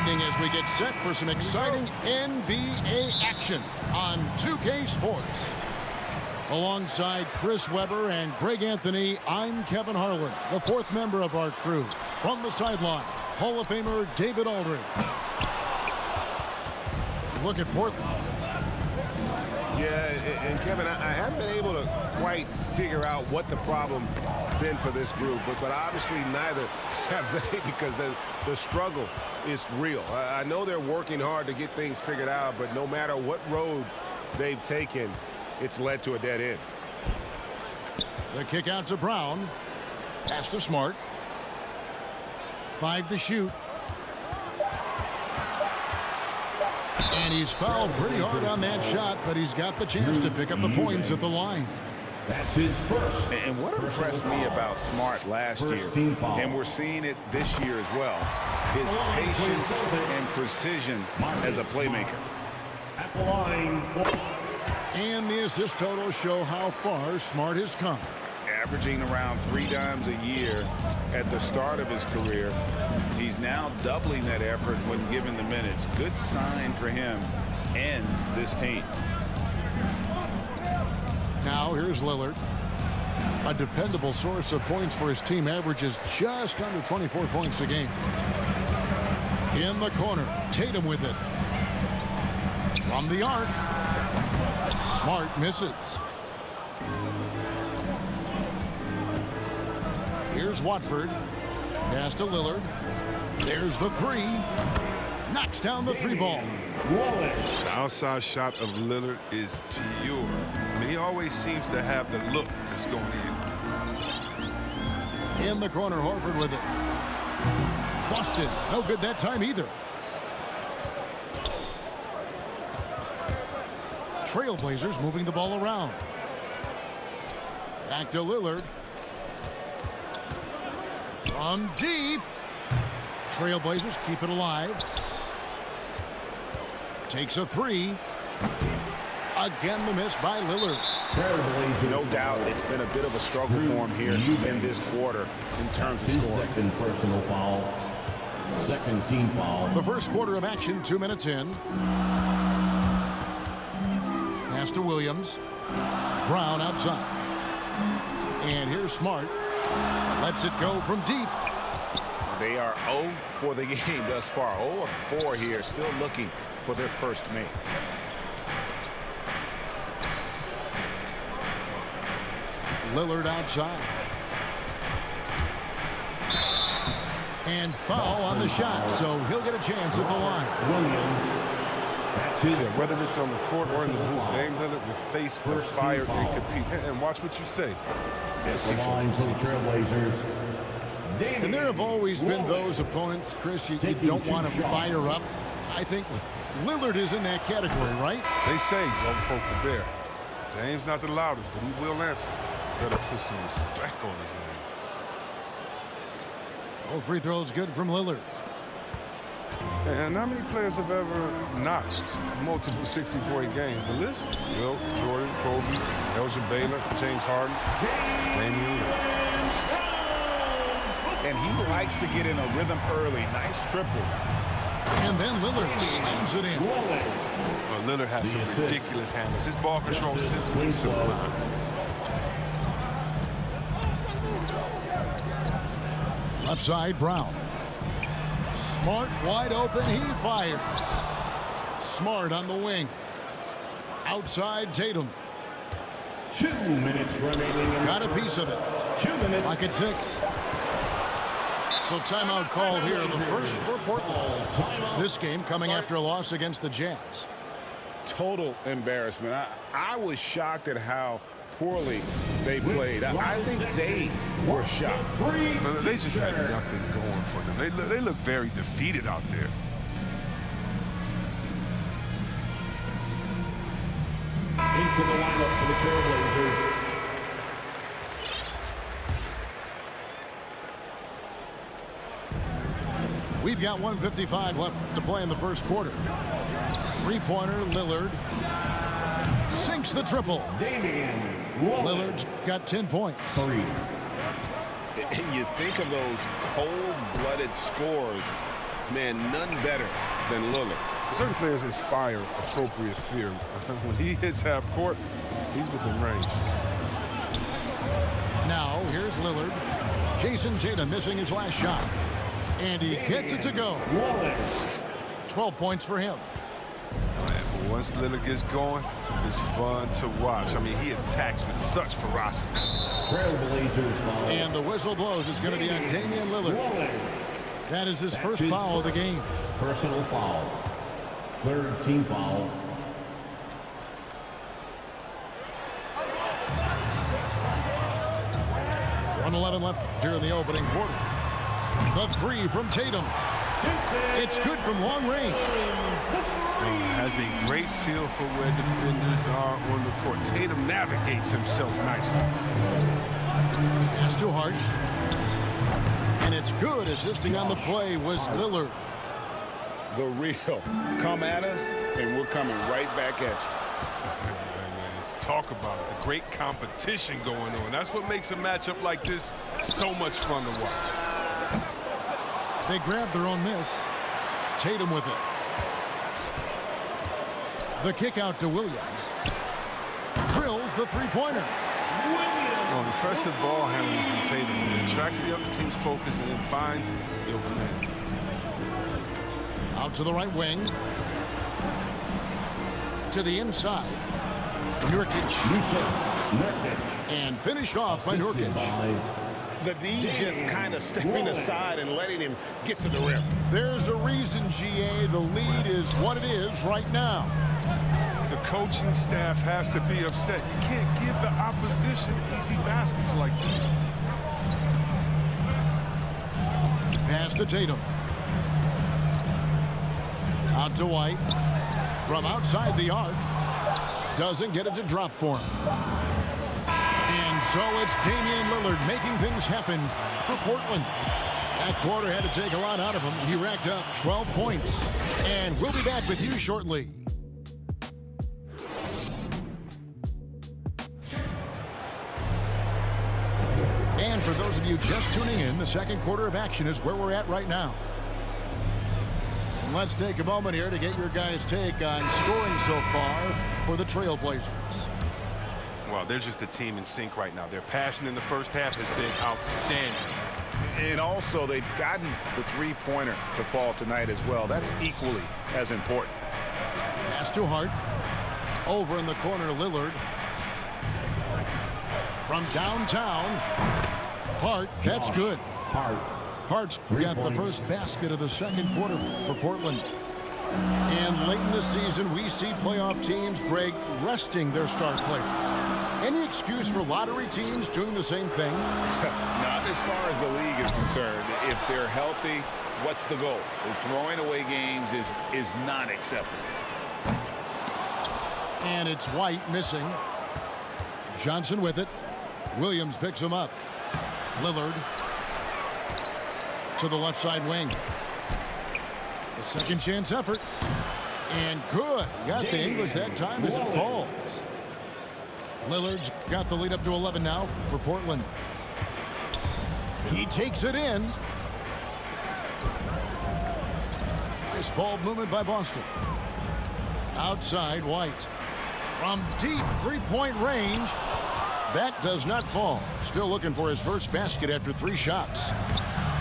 evening as we get set for some exciting NBA action on 2K Sports. Alongside Chris Webber and Greg Anthony, I'm Kevin Harlan, the fourth member of our crew. From the sideline, Hall of Famer David Aldridge. Look at Portland. Yeah, and Kevin, I haven't been able to quite figure out what the problem been for this group, but obviously neither have they, because the struggle is real. I know they're working hard to get things figured out, but no matter what road they've taken, it's led to a dead end. The kick out to Brown. Pass to Smart. 5 to shoot. And he's fouled pretty hard on that shot, but he's got the chance to pick up the points at the line. That's his first. And what impressed me about Smart last year, and we're seeing it this year as well, his patience and precision as a playmaker. At the line. And the assist totals show how far Smart has come. Averaging around 3 dimes a year at the start of his career. He's now doubling that effort when given the minutes. Good sign for him and this team. Now here's Lillard. A dependable source of points for his team, averages just under 24 points a game. In the corner, Tatum with it. From the arc. Smart misses. Here's Watford. Pass to Lillard. There's the 3. Knocks down the 3 ball. The outside shot of Lillard is pure. I mean, he always seems to have the look that's going in. In the corner, Horford with it. Boston, no good that time either. Trailblazers moving the ball around. Back to Lillard. From deep. Trailblazers keep it alive. Takes a 3. Again, the miss by Lillard. No doubt it's been a bit of a struggle for him here in this quarter in terms of scoring. Second personal foul. Second team foul. The first quarter of action, 2 minutes in. Pass to Williams. Brown outside. And here's Smart. Lets it go from deep. They are 0 for the game thus far. 0 of 4 here, still looking for their first make. Lillard outside. And foul on the shot, so he'll get a chance at the line. Yeah, whether it's on the court or in the booth, Dame Lillard will face the fire and compete. And watch what you say. The line for the Trailblazers. And there have always been those opponents, Chris, you don't want to fire up. I think Lillard is in that category, right? They say don't poke the bear. Dame's not the loudest, but he will answer. Better put some respect on his name. All free throws good from Lillard. And how many players have ever notched multiple 60-point games? The list? Wilt, Jordan, Kobe, Elgin Baylor, James Harden, Damian. And he likes to get in a rhythm early. Nice triple. And then Lillard slams it in. Lillard has some ridiculous handles. His ball control is simply sublime. Left side, Brown. Smart wide open, he fires. Smart on the wing. Outside, Tatum. 2 minutes remaining. Got a piece of it. 2 minutes. Lock at 6. So timeout called here, the first for Portland. This game coming after a loss against the Jazz. Total embarrassment. I was shocked at how poorly they played. I think they were shocked. They just had nothing going for them. They look very defeated out there. Into the lineup for the Trailblazers. We've got 1:55 left to play in the first quarter. Three-pointer, Lillard. Sinks the triple. Damian. Lillard's got 10 points. 3. And you think of those cold-blooded scores Man, none better than Lillard. Certain players inspire appropriate fear. When he hits half court, he's within range. Now, here's Lillard. Jason Tatum missing his last shot. And he gets it to go. 12 points for him. Man, once Lillard gets going, it's fun to watch. I mean, he attacks with such ferocity. Trailblazers foul. And the whistle blows. It's going to be on Damian Lillard. That is his first foul of the game. Personal foul. Third team foul. .11 left here in the opening quarter. The three from Tatum. It's good from long range. Has a great feel for where defenders are on the court. Tatum navigates himself nicely. Pass to Hart. And it's good. Assisting on the play was Lillard. The real. Come at us, and we're coming right back at you. Man, let's talk about it. The great competition going on. That's what makes a matchup like this so much fun to watch. They grab their own miss. Tatum with it. The kick out to Williams. Drills the three-pointer. Well, impressive ball handling from Tatum. It attracts the other team's focus and then finds the open man. Out to the right wing. To the inside. Nurkic. And finished off by Nurkic. The D just kind of stepping aside and letting him get to the rim. There's a reason, GA. The lead is what it is right now. The coaching staff has to be upset. You can't give the opposition easy baskets like this. Pass to Tatum. Out to White. From outside the arc. Doesn't get it to drop for him. And so it's Damian Lillard making things happen for Portland. That quarter had to take a lot out of him. He racked up 12 points. And we'll be back with you shortly. And for those of you just tuning in, the second quarter of action is where we're at right now. And let's take a moment here to get your guys' take on scoring so far for the Trailblazers. Well, they're just a team in sync right now. Their passion in the first half has been outstanding. And also, they've gotten the three-pointer to fall tonight as well. That's equally as important. Pass to Hart. Over in the corner, Lillard. From downtown. Hart, that's good. Hart's got the first basket of the second quarter for Portland. And late in the season, we see playoff teams, Greg, resting their star players. Any excuse for lottery teams doing the same thing? Not as far as the league is concerned. If they're healthy, what's the goal? Throwing away games is not acceptable. And it's White missing. Johnson with it. Williams picks him up. Lillard to the left side wing. The second chance effort. And good. He got the English that time as it falls. Lillard's got the lead up to 11 now for Portland. He takes it in. Nice ball movement by Boston. Outside, White. From deep three-point range. That does not fall. Still looking for his first basket after 3 shots.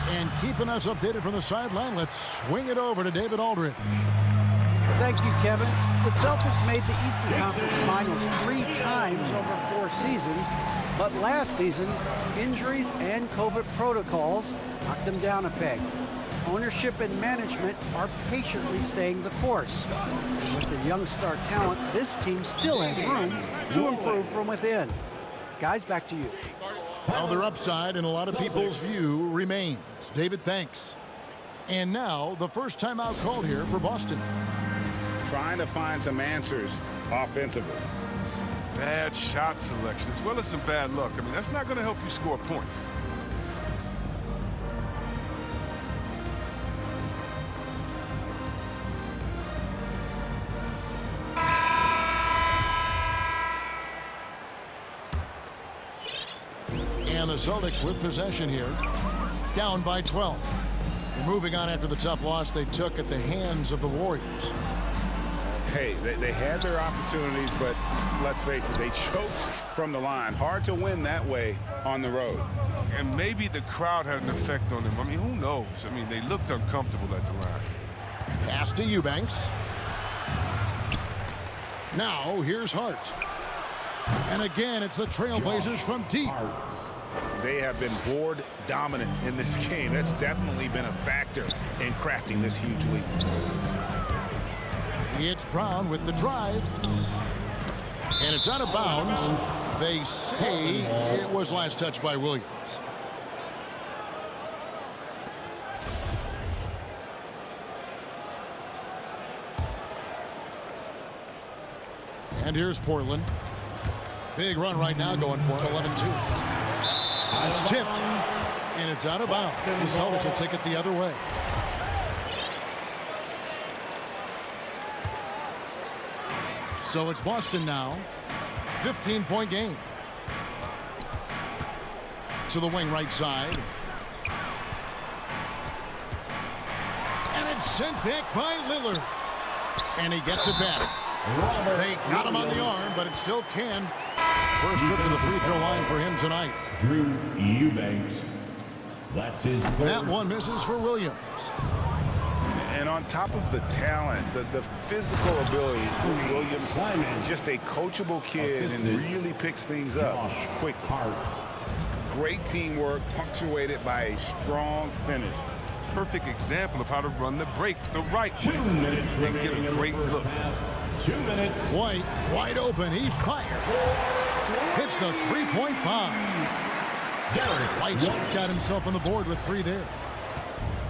And keeping us updated from the sideline, let's swing it over to David Aldridge. Thank you, Kevin. The Celtics made the Eastern Conference Finals 3 times over 4 seasons, but last season, injuries and COVID protocols knocked them down a peg. Ownership and management are patiently staying the course. With their young star talent, this team still has room to improve from within. Guys, back to you. Well, their upside in a lot of people's view remains. David, thanks. And now, the first timeout called here for Boston. Trying to find some answers offensively. Bad shot selection as well as some bad luck. I mean, that's not going to help you score points. And the Celtics with possession here, down by 12. They're moving on after the tough loss they took at the hands of the Warriors. Hey, they had their opportunities, but let's face it, they choked from the line. Hard to win that way on the road. And maybe the crowd had an effect on them. I mean, who knows? I mean, they looked uncomfortable at the line. Pass to Eubanks. Now here's Hart. And again, it's the Trailblazers from deep. They have been board dominant in this game. That's definitely been a factor in crafting this huge lead. It's Brown with the drive. And it's out of bounds. They say it was last touched by Williams. And here's Portland. Big run right now going for it, 11-2. It's tipped, and it's out of bounds. The Celtics will take it the other way. So it's Boston now. 15-point game. To the wing right side. And it's sent back by Lillard. And he gets it back. They got him on the arm, but it still can. First trip to the free throw line for him tonight. Drew Eubanks. That's his third. That one misses for Williams. And on top of the talent, the physical ability, Williams is just a coachable kid and really picks things up quickly. Great teamwork, punctuated by a strong finish. Perfect example of how to run the break the right way. 2 minutes And get remaining a in the great first look. half. 2 minutes. White, wide open, he fires. Hits the three-point bomb. White's got himself on the board with 3 there.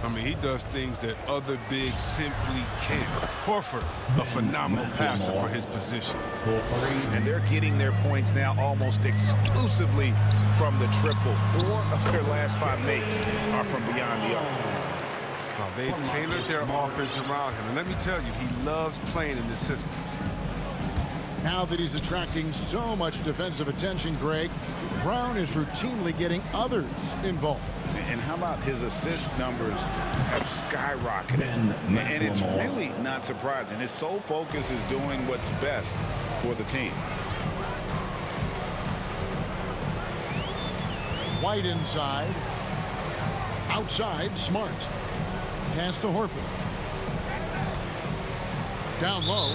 I mean, he does things that other bigs simply can't. Horford, a phenomenal passer for his position. And they're getting their points now almost exclusively from the triple. 4 of their last 5 makes are from beyond the arc. They've tailored their offense around him. And let me tell you, he loves playing in this system. Now that he's attracting so much defensive attention, Greg, Brown is routinely getting others involved. And how about his assist numbers have skyrocketed? And it's really not surprising. His sole focus is doing what's best for the team. White inside. Outside, Smart. Pass to Horford. Down low.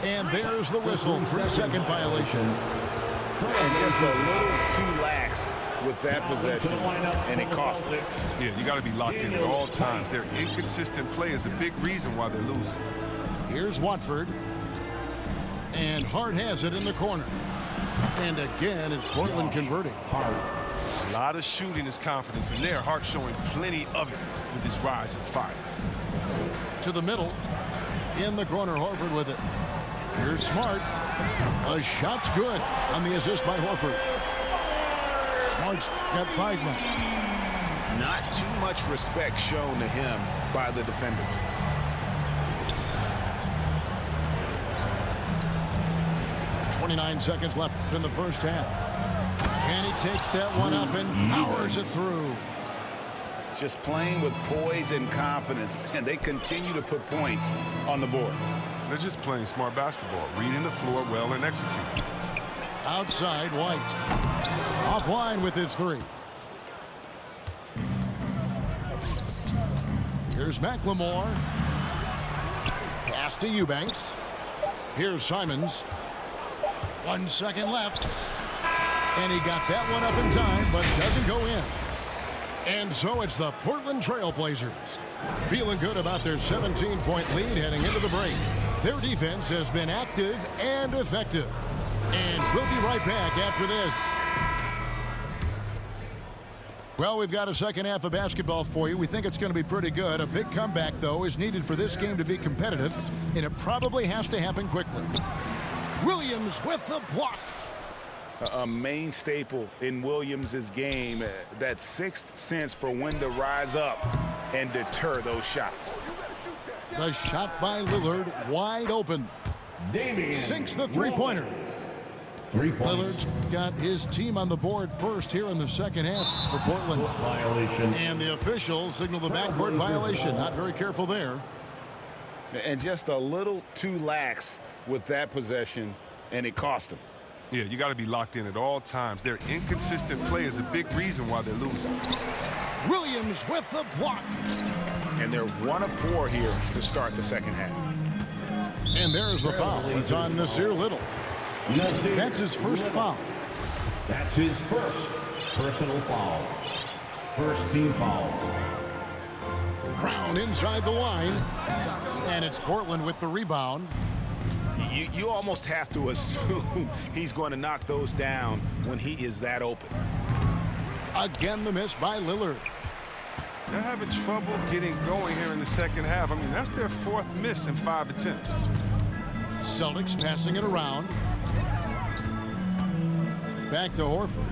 And there's the whistle. 3-second violation. And just a little too lax with that possession, and it cost them. Yeah, you got to be locked in at all times. Their inconsistent play is a big reason why they're losing. Here's Watford. And Hart has it in the corner. And again, it's Portland converting. A lot of shooting is confidence, and there, Hart showing plenty of it with his rise and fire. To the middle. In the corner, Horford with it. Here's Smart. A shot's good on the assist by Horford. Smart's got 5 now. Not too much respect shown to him by the defenders. .29 seconds left in the first half. And he takes that one up and powers it through. Just playing with poise and confidence, and they continue to put points on the board. They're just playing smart basketball, reading the floor well and executing. Outside, White. Offline with his 3. Here's McLemore. Pass to Eubanks. Here's Simons. 1 second left. And he got that one up in time, but doesn't go in. And so it's the Portland Trailblazers. Feeling good about their 17-point lead heading into the break. Their defense has been active and effective. And we'll be right back after this. Well, we've got a second half of basketball for you. We think it's going to be pretty good. A big comeback, though, is needed for this game to be competitive, and it probably has to happen quickly. Williams with the block. A main staple in Williams' game, that 6th sense for when to rise up and deter those shots. The shot by Lillard, wide open. Damian Sinks the 3-pointer. 3 points. Lillard's got his team on the board first here in the second half for Portland. Violation. And the officials signal the backcourt violation. Not very careful there. And just a little too lax with that possession, and it cost them. Yeah, you got to be locked in at all times. Their inconsistent play is a big reason why they're losing. Williams with the block. And they're 1 of 4 here to start the second half. And there's the foul. It's on Nasir Little. That's his first foul. That's his first personal foul. First team foul. Brown inside the line. And it's Portland with the rebound. You almost have to assume he's going to knock those down when he is that open. Again, the miss by Lillard. They're having trouble getting going here in the second half. I mean, that's their 4th miss in 5 attempts. Celtics passing it around. Back to Horford.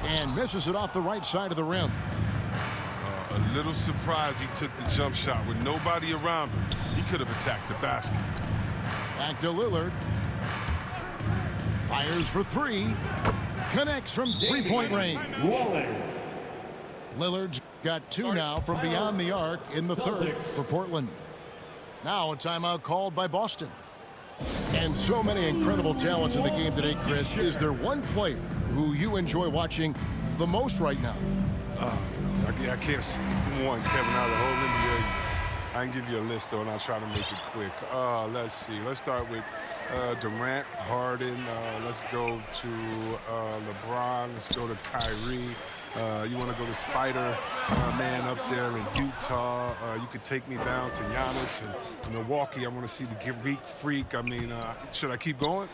And misses it off the right side of the rim. A little surprised he took the jump shot with nobody around him. He could have attacked the basket. Back to Lillard. Fires for 3. Connects from 3-point range. Lillard's got 2 now from beyond the arc in the 3rd for Portland. Now a timeout called by Boston. And so many incredible talents in the game today, Chris. Is there one player who you enjoy watching the most right now? I can't see one, Kevin, out of the whole NBA. I can give you a list, though, and I'll try to make it quick. Let's see. Let's start with Durant, Harden. Let's go to LeBron. Let's go to Kyrie. You want to go to Spider-Man up there in Utah. You could take me down to Giannis and Milwaukee. I want to see the Greek Freak. I mean, should I keep going?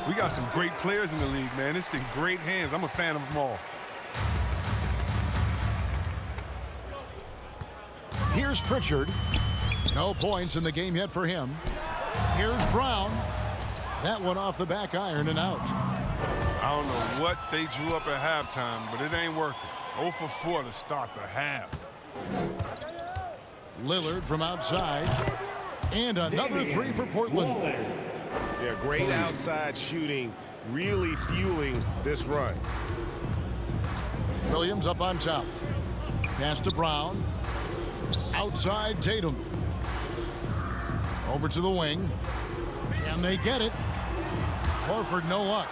We got some great players in the league, man. It's in great hands. I'm a fan of them all. Here's Pritchard. No points in the game yet for him. Here's Brown. That one off the back iron and out. I don't know what they drew up at halftime, but it ain't working. 0 for 4 to start the half. Lillard from outside. And another 3 for Portland. Yeah, great outside shooting, really fueling this run. Williams up on top. Pass to Brown. Outside Tatum. Over to the wing. Can they get it? Horford, no luck.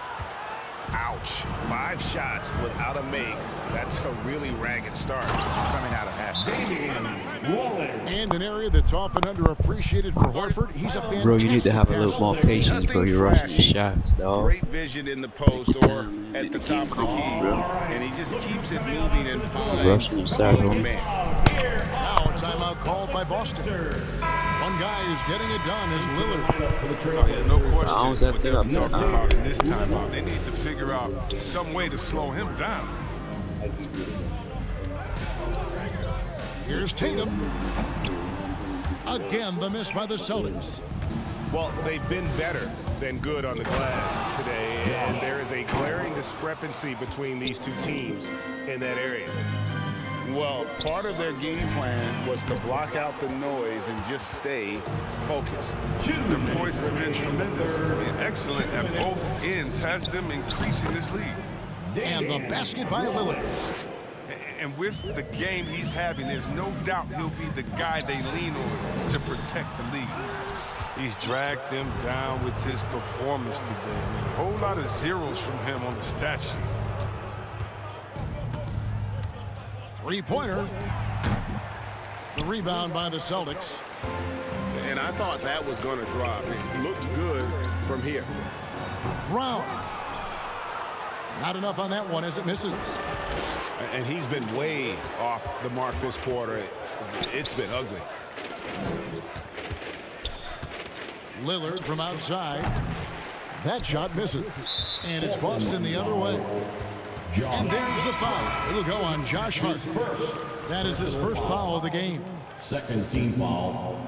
Ouch. 5 shots without a make. That's a really ragged start coming out of half. And an area that's often underappreciated for Horford. He's a fantastic Bro, you need to have a little more patience, bro. You're rushing the shots, dog. Great vision in the post or at the top of the key. And he just keeps it moving and finds Rushing the size on man. Now a timeout called by Boston. One guy who's getting it done is Lillard. Oh, yeah, no question. I almost have What to they're up talking now. about in this timeout, they need to figure out some way to slow him down. Here's Tatum. Again, the miss by the Celtics. Well, they've been better than good on the glass today, and there is a glaring discrepancy between these two teams in that area. Well, part of their game plan was to block out the noise and just stay focused. The poise has been tremendous. I mean, excellent at both ends, has them increasing this lead. And the basket by Lillard. And with the game he's having, there's no doubt he'll be the guy they lean on to protect the lead. He's dragged them down with his performance today. I mean, a whole lot of zeros from him on the stat sheet. Three-pointer. The rebound by the Celtics. And I thought that was going to drop. It looked good from here. Brown. Not enough on that one as it misses. And he's been way off the mark this quarter. It's been ugly. Lillard from outside. That shot misses. And it's Boston the other way. And there's the foul. It'll go on Josh Hart. That is his first foul of the game. Second team foul.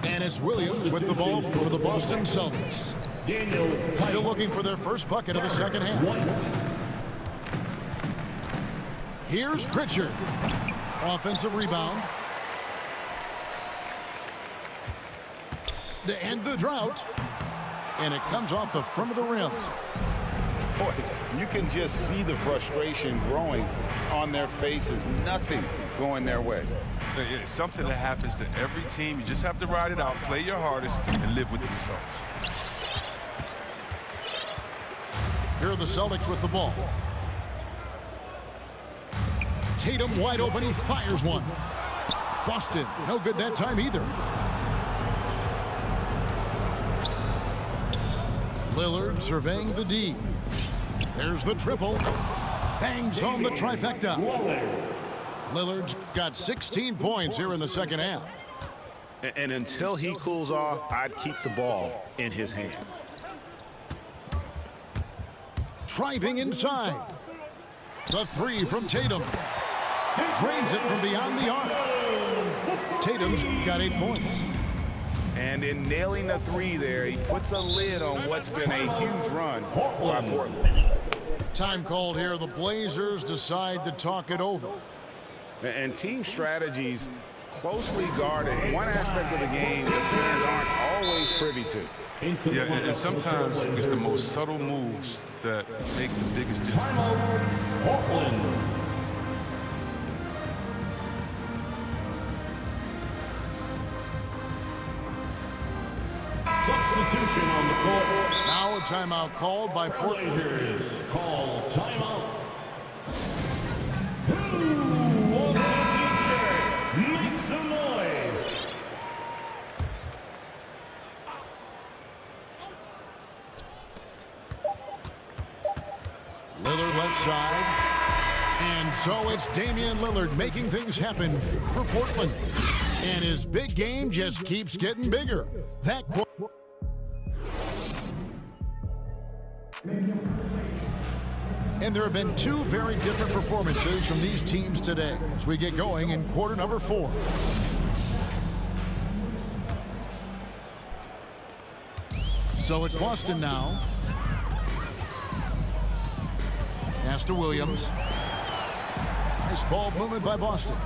And it's Williams with the ball for the Boston Celtics. Still looking for their first bucket of the second half. Here's Pritchard. Offensive rebound. To end the drought. and it comes off the front of the rim. Boy, you can just see the frustration growing on their faces. Nothing going their way. It's something that happens to every team. You just have to ride it out, play your hardest, and live with the results. Here are the Celtics with the ball. Tatum wide open. He fires one. Boston, no good that time either. Lillard surveying the D. There's the triple. Bangs home the trifecta. Lillard's got 16 points here in the second half. And until he cools off, I'd keep the ball in his hands. Driving inside. The three from Tatum. Drains it from beyond the arc. Tatum's got 8 points. And in nailing the three there, he puts a lid on what's been a huge run by Portland. Time called here. The Blazers decide to talk it over. And team strategies closely guarded. One aspect of the game the fans aren't always privy to. Yeah, and sometimes it's the most subtle moves that make the biggest difference. Portland. Substitution on the court. Now a timeout called by Portland. Blazers call timeout. Who wants a t-shirt? Make some noise. Lillard left side. And so it's Damian Lillard making things happen for Portland. And his big game just keeps getting bigger. That And there have been two very different performances from these teams today as we get going in quarter number 4. So it's Boston now. Pass to Williams. Nice ball movement by Boston.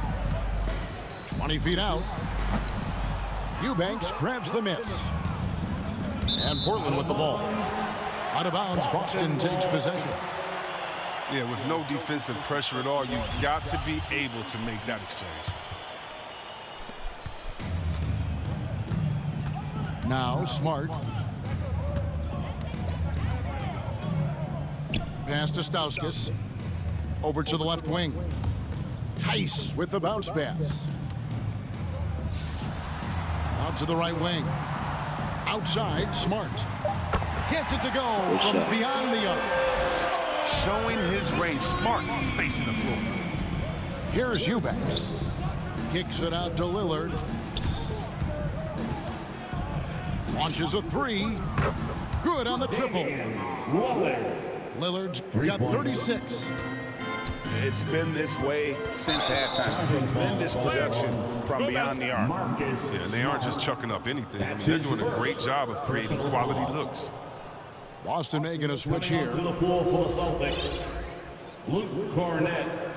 20 feet out. Eubanks grabs the miss. And Portland with the ball. Out of bounds, Boston takes possession. Yeah, with no defensive pressure at all, you've got to be able to make that exchange. Now Smart. Pass to Stauskas. Over to the left wing. Tice with the bounce pass. Out to the right wing. Outside, Smart. Gets it to go from beyond the arc. Showing his range. Smart, spacing the floor. Here's Eubanks. Kicks it out to Lillard. Launches a three. Good on the triple. Lillard's got 36. It's been this way since halftime. Tremendous production from beyond the arc. Yeah, and they aren't just chucking up anything. I mean, they're doing a great job of creating quality looks. Boston making a switch here. To the floor for the Celtics. Luke Cornett.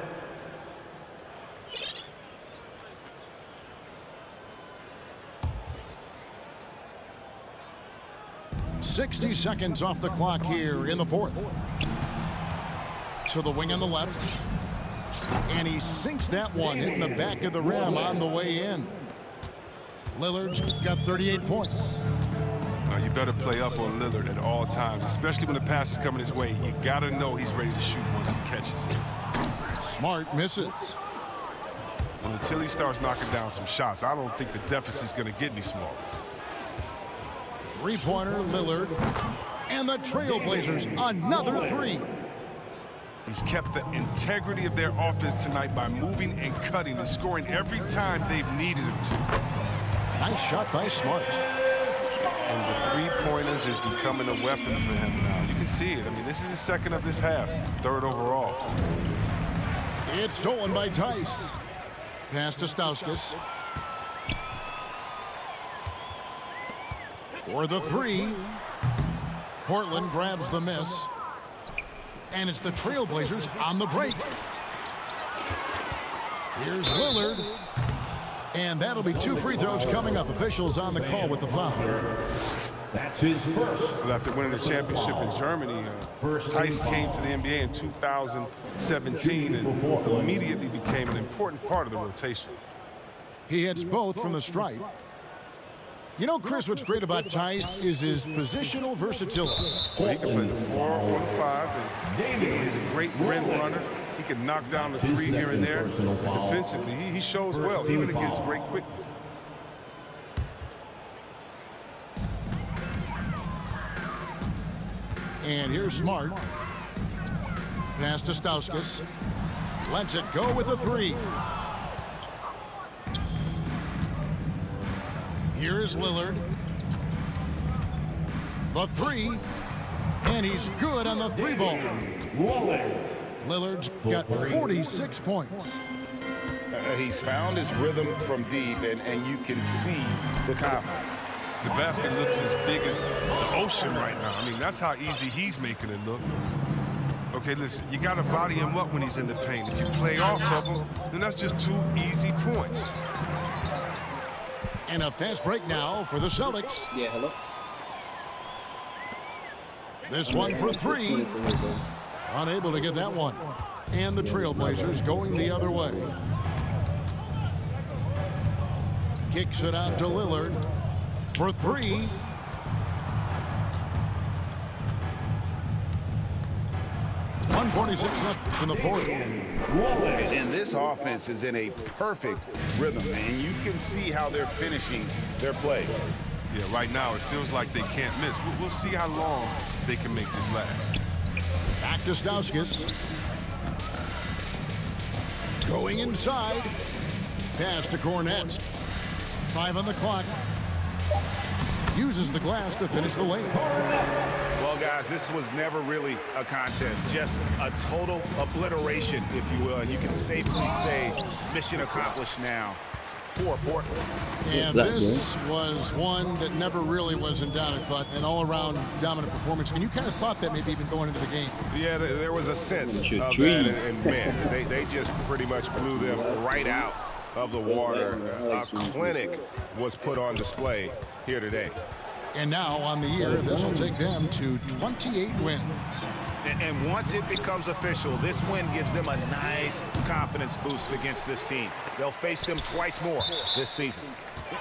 .60 seconds off the clock here in the fourth. To the wing on the left. And he sinks that one, hitting the back of the rim on the way in. Lillard's got 38 points. Now you better play up on Lillard at all times, especially when the pass is coming his way. You got to know he's ready to shoot once he catches it. Smart misses. And until he starts knocking down some shots, I don't think the deficit's going to get any smaller. Three-pointer, Lillard. And the Trailblazers, another three. He's kept the integrity of their offense tonight by moving and cutting and scoring every time they've needed him to. Nice shot by Smart. And the three-pointers is becoming a weapon for him now. You can see it. I mean, this is his second of this half, third overall. It's stolen by Tice. Pass to Stauskas. For the three. Portland grabs the miss. And it's the Trailblazers on the break. Here's Lillard. And that'll be 2 free throws coming up. Officials on the call with the foul. That's his first. Well, after winning the championship in Germany, Tice came to the NBA in 2017 and immediately became an important part of the rotation. He hits both from the stripe. You know, Chris, what's great about Tice is his positional versatility. Well, he can play the 4 or the 5, and he's a great rim runner. He can knock down the 3 here and there. Defensively, he shows well, even against great quickness. And here's Smart. Pass to Stauskas. Lets it go with the 3. Here is Lillard. The 3. And he's good on the 3 ball. Lillard's got 46 points. He's found his rhythm from deep, and you can see the confidence. The basket looks as big as the ocean right now. I mean, that's how easy he's making it look. Okay, listen, you got to body him up when he's in the paint. If you play off of him, then that's just 2 easy points. And a fast break now for the Celtics. Yeah, hello. This one for 3. Unable to get that one. And the Trailblazers going the other way. Kicks it out to Lillard for 3. .146 left in the fourth. And this offense is in a perfect rhythm, and you can see how they're finishing their play. Yeah, right now it feels like they can't miss. We'll see how long they can make this last. Back to Stauskas. Going inside. Pass to Cornette. 5 on the clock. Uses the glass to finish the lane. Well, guys, this was never really a contest, just a total obliteration, if you will. And you can safely say mission accomplished now for Portland. And this was one that never really was in doubt, I thought, an all-around dominant performance. And you kind of thought that maybe even going into the game. Yeah, there was a sense of that, and man, they just pretty much blew them right out of the water. A clinic was put on display here today. And now on the year, this will take them to 28 wins. And once it becomes official, this win gives them a nice confidence boost against this team. They'll face them twice more this season.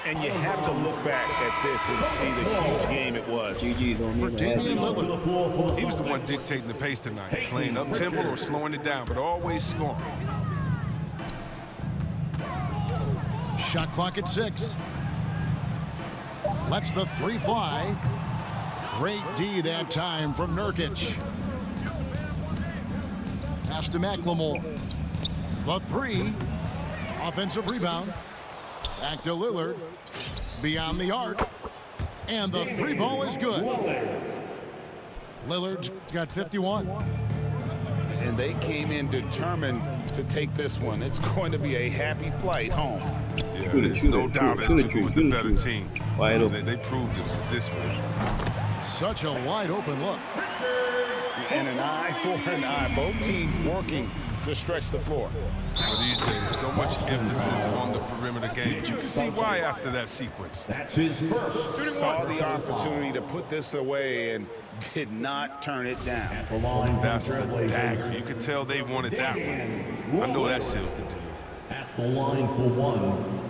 And you have to look back at this and see the huge game it was. For Damian Lillard. He was the one dictating the pace tonight, playing up-tempo or slowing it down, but always scoring. Shot clock at 6. Lets the 3 fly. Great D that time from Nurkic. Pass to McLemore. The 3. Offensive rebound. Back to Lillard. Beyond the arc. And the 3 ball is good. Lillard's got 51. And they came in determined to take this one. It's going to be a happy flight home. Yeah, there's no doubt as to who was the better team. They proved it with this one. Such a wide open look. And an eye for an eye. Both teams working to stretch the floor. Well, these days, so much emphasis on the perimeter game. You can see why after that sequence. That's his first. Saw the opportunity to put this away and did not turn it down. That's the dagger. You could tell they wanted that one. I know that seals the deal. At the line for 1.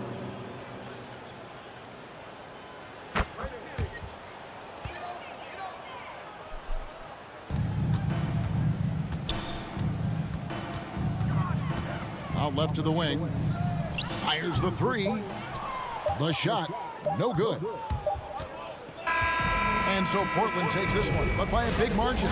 Out left to the wing. Fires the 3. The shot, no good. And so Portland takes this one, but by a big margin.